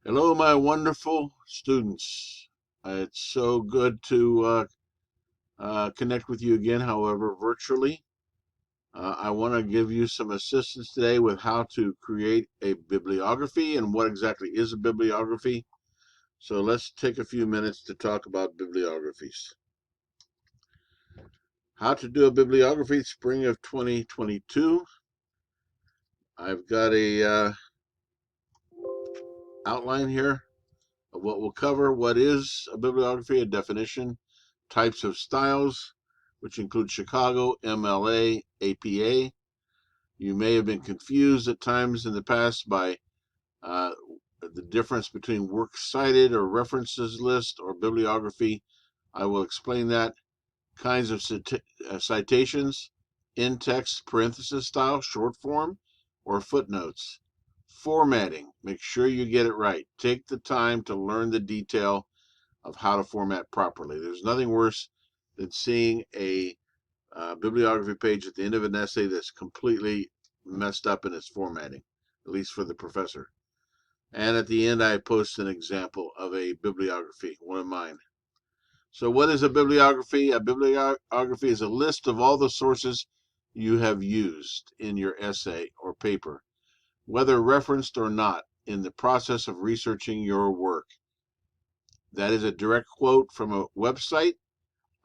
Hello, my wonderful students. It's so good to connect with you again, however, virtually. I want to give you some assistance today with how to create a bibliography and what exactly is a bibliography. So let's take a few minutes to talk about bibliographies. How to do a bibliography, spring of 2022. I've got a outline here of what we'll cover. What is a bibliography? A definition. Types of styles, which include Chicago, MLA, APA. You may have been confused at times in the past by the difference between works cited or references list or bibliography. I will explain that. Kinds of citations, in-text parenthesis style, short form, or footnotes. Formatting. Make sure you get it right. Take the time to learn the detail of how to format properly. There's nothing worse than seeing a bibliography page at the end of an essay that's completely messed up in its formatting, at least for the professor. And at the end, I post an example of a bibliography, one of mine. So what is a bibliography? A bibliography is a list of all the sources you have used in your essay or paper, whether referenced or not, in the process of researching your work. That is a direct quote from a website.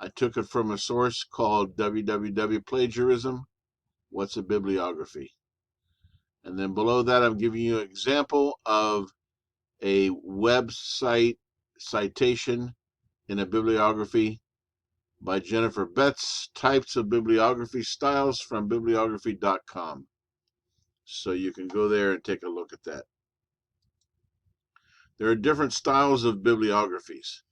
I took it from a source called www.plagiarism. What's a bibliography? And then below that, I'm giving you an example of a website citation in a bibliography by Jennifer Betts, Types of Bibliography Styles from bibliography.com. So you can go there and take a look at that. There are different styles of bibliographies.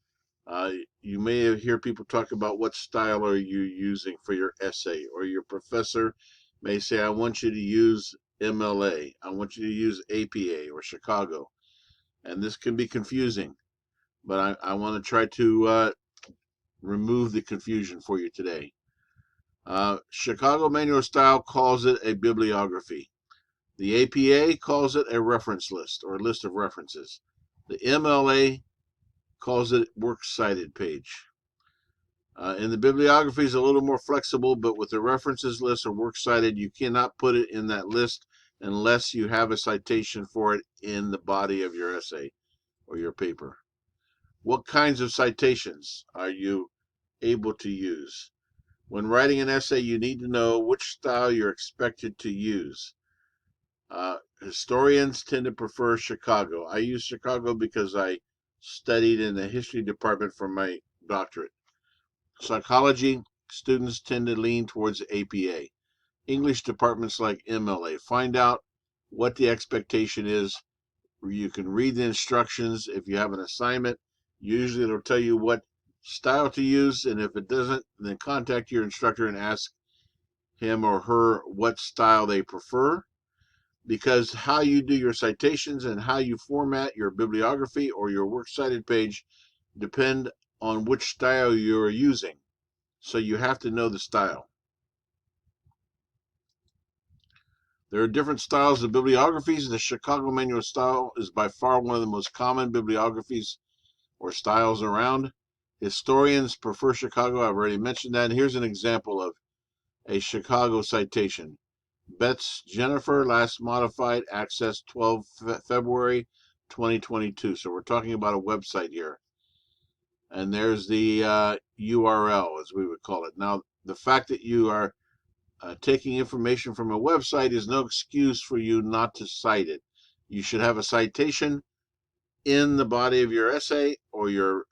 You may hear people talk about what style are you using for your essay, or your professor may say, I want you to use MLA, I want you to use APA or Chicago. And this can be confusing, but I want to try to remove the confusion for you today. Chicago Manual Style calls it a bibliography. The APA calls it a reference list or a list of references. The MLA calls it works cited page. And the bibliography is a little more flexible, but with the references list or works cited, you cannot put it in that list unless you have a citation for it in the body of your essay or your paper. What kinds of citations are you able to use? When writing an essay, you need to know which style you're expected to use. Historians tend to prefer Chicago. I use Chicago because I studied in the history department for my doctorate. Psychology students tend to lean towards APA. English departments like MLA. Find out what the expectation is. You can read the instructions if you have an assignment. Usually it'll tell you what style to use, and if it doesn't, then contact your instructor and ask him or her what style they prefer, because how you do your citations and how you format your bibliography or your works cited page depend on which style you're using. So you have to know the style. There are different styles of bibliographies. The Chicago Manual style is by far one of the most common bibliographies or styles around. Historians prefer Chicago. I've already mentioned that. And here's an example of a Chicago citation. Betts Jennifer, last modified, access 12 February 2022. So we're talking about a website here. And there's the URL, as we would call it. Now, the fact that you are taking information from a website is no excuse for you not to cite it. You should have a citation in the body of your essay or your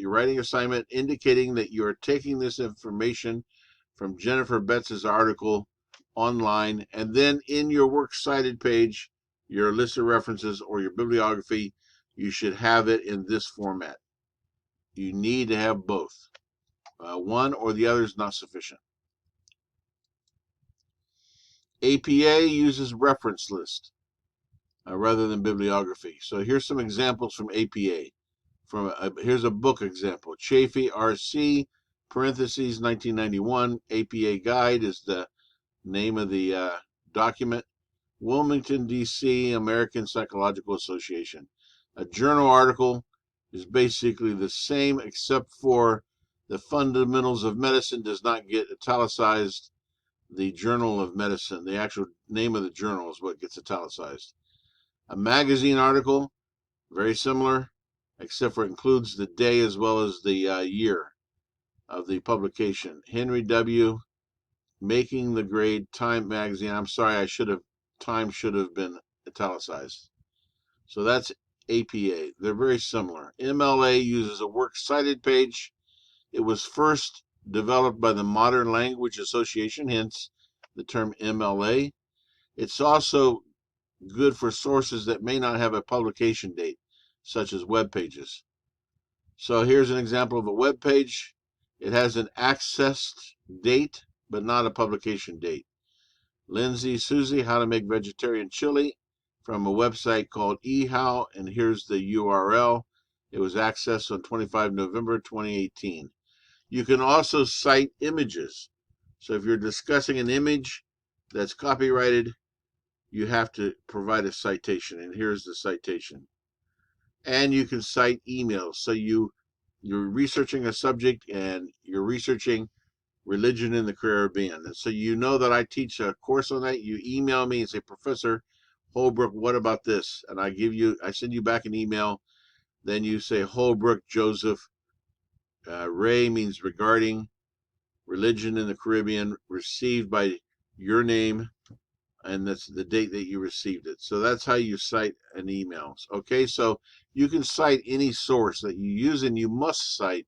writing assignment indicating that you are taking this information from Jennifer Betts's article online, and then in your works cited page, your list of references or your bibliography, you should have it in this format. You need to have both. One or the other is not sufficient. APA uses reference list rather than bibliography. So here's some examples from APA. Here's a book example. Chafee RC, parentheses, 1991. APA Guide is the name of the document. Wilmington, D.C., American Psychological Association. A journal article is basically the same, except for the Fundamentals of Medicine does not get italicized. The Journal of Medicine, the actual name of the journal, is what gets italicized. A magazine article, very similar, except for it includes the day as well as the year of the publication. Henry W. Making the Grade, Time Magazine. I'm sorry, Time should have been italicized. So that's APA. They're very similar. MLA uses a works cited page. It was first developed by the Modern Language Association, hence the term MLA. It's also good for sources that may not have a publication date, such as web pages. So here's an example of a web page. It has an accessed date, but not a publication date. Lindsay Susie, How to Make Vegetarian Chili, from a website called eHow, and here's the URL. It was accessed on 25 November 2018. You can also cite images. So if you're discussing an image that's copyrighted, you have to provide a citation, and here's the citation. And you can cite emails. So you're researching a subject and you're researching religion in the Caribbean. And so you know that I teach a course on that. You email me and say, Professor Holbrook, what about this? And I send you back an email. Then you say Holbrook Joseph. Ray means regarding religion in the Caribbean, received by your name, and that's the date that you received it. So that's how you cite an email. Okay, so you can cite any source that you use, and you must cite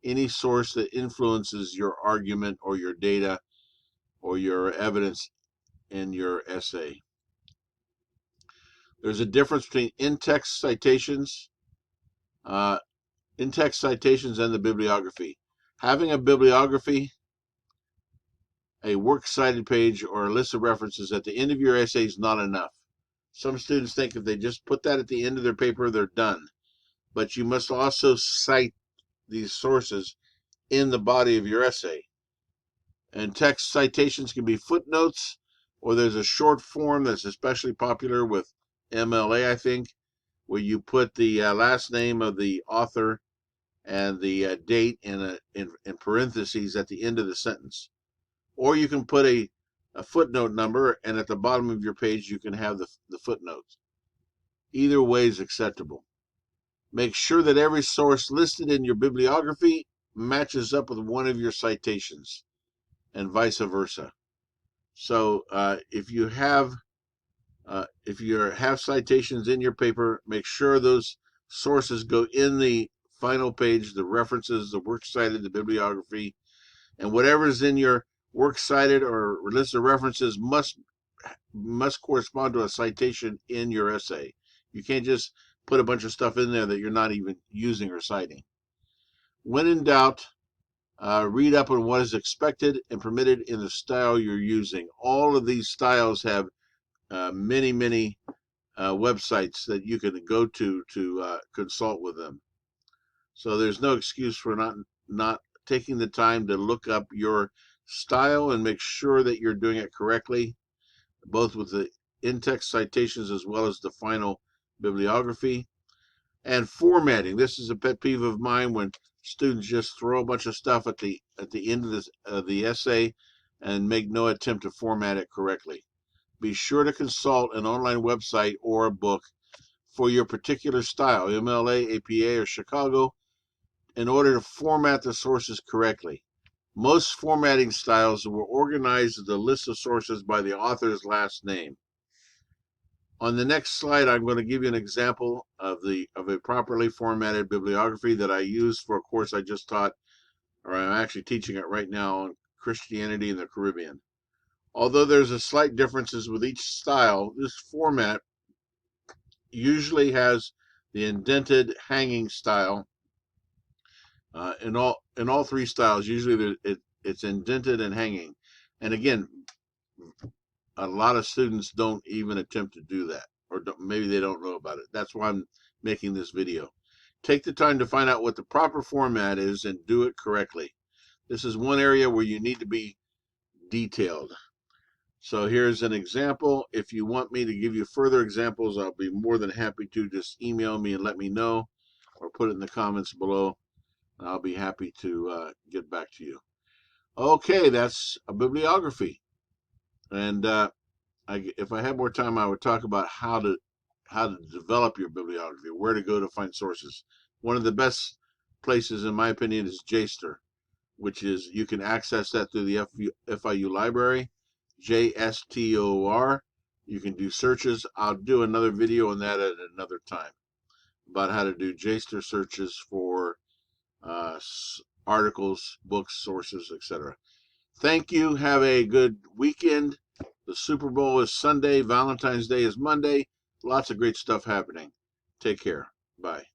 any source that influences your argument or your data or your evidence in your essay. There's a difference between in-text citations, and the bibliography. Having a bibliography, a works cited page, or a list of references at the end of your essay is not enough. Some students think if they just put that at the end of their paper, they're done. But you must also cite these sources in the body of your essay. And text citations can be footnotes, or there's a short form that's especially popular with MLA, I think, where you put the last name of the author and the date in parentheses at the end of the sentence. Or you can put a footnote number, and at the bottom of your page you can have the footnotes. Either way is acceptable. Make sure that every source listed in your bibliography matches up with one of your citations, and vice versa. So if you have citations in your paper, make sure those sources go in the final page, the references, the works cited, the bibliography, and whatever's in your works cited or list of references must correspond to a citation in your essay. You can't just put a bunch of stuff in there that you're not even using or citing. When in doubt, read up on what is expected and permitted in the style you're using. All of these styles have many websites that you can go to consult with them. So there's no excuse for not taking the time to look up your style and make sure that you're doing it correctly, both with the in-text citations as well as the final bibliography. And formatting. This is a pet peeve of mine, when students just throw a bunch of stuff at the end of the essay and make no attempt to format it correctly. Be sure to consult an online website or a book for your particular style, MLA, APA, or Chicago, in order to format the sources correctly. Most formatting styles will organize the list of sources by the author's last name. On the next slide, I'm going to give you an example of a properly formatted bibliography that I used for a course I just taught, or I'm actually teaching it right now, on Christianity in the Caribbean. Although there's a slight differences with each style, this format usually has the indented hanging style. In all three styles, usually it's indented and hanging. And again, a lot of students don't even attempt to do that, or maybe they don't know about it. That's why I'm making this video. Take the time to find out what the proper format is and do it correctly. This is one area where you need to be detailed. So here's an example. If you want me to give you further examples, I'll be more than happy to. Just email me and let me know, or put it in the comments below. I'll be happy to get back to you. Okay, that's a bibliography. And if I had more time, I would talk about how to develop your bibliography, where to go to find sources. One of the best places, in my opinion, is JSTOR, which is, you can access that through the FIU library, JSTOR. You can do searches. I'll do another video on that at another time about how to do JSTOR searches for articles, books, sources, etc. Thank you. Have a good weekend. The Super Bowl is Sunday. Valentine's Day is Monday. Lots of great stuff happening. Take care. Bye.